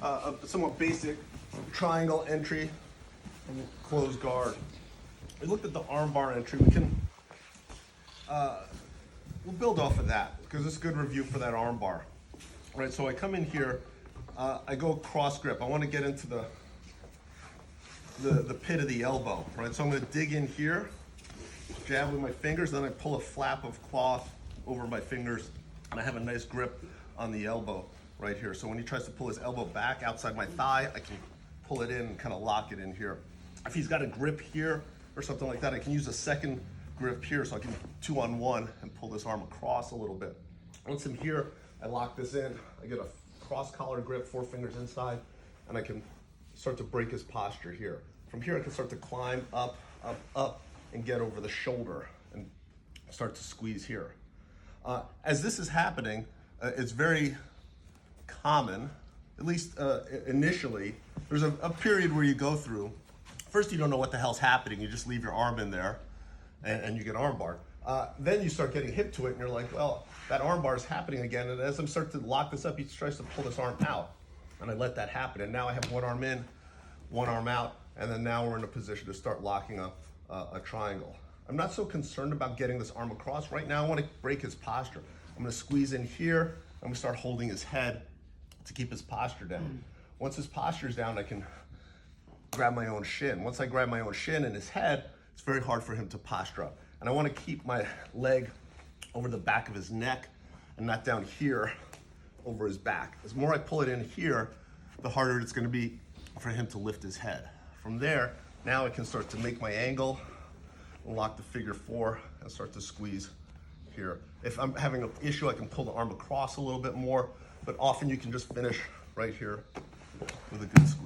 a somewhat basic triangle entry and closed guard. We looked at the armbar entry. We'll build off of that because it's a good review for that armbar. Right, so I come in here, I go cross grip. I want to get into the pit of the elbow, right? So I'm going to dig in here, jab with my fingers, then I pull a flap of cloth over my fingers, and I have a nice grip on the elbow right here. So when he tries to pull his elbow back outside my thigh, I can pull it in and kind of lock it in here. If he's got a grip here or something like that, I can use a second grip here so I can 2-on-1 and pull this arm across a little bit. Once I'm here, I lock this in, I get a cross collar grip, 4 fingers inside, and I can start to break his posture here. From here, I can start to climb up, up, up, and get over the shoulder and start to squeeze here. As this is happening, it's very common, at least initially, there's a period where you go through. First, you don't know what the hell's happening. You just leave your arm in there and you get armbarred. Then you start getting hip to it and you're like, well, that armbar is happening again. And as I'm starting to lock this up, he tries to pull this arm out. And I let that happen. And now I have one arm in, one arm out. And then now we're in a position to start locking up a triangle. I'm not so concerned about getting this arm across. Right now, I want to break his posture. I'm going to squeeze in here. I'm going to start holding his head to keep his posture down. Once his posture's down, I can grab my own shin. Once I grab my own shin and his head, it's very hard for him to posture up. And I want to keep my leg over the back of his neck and not down here over his back. The more I pull it in here, the harder it's going to be for him to lift his head. From there, now I can start to make my angle, lock the figure 4, and start to squeeze here. If I'm having an issue, I can pull the arm across a little bit more, but often you can just finish right here with a good squeeze.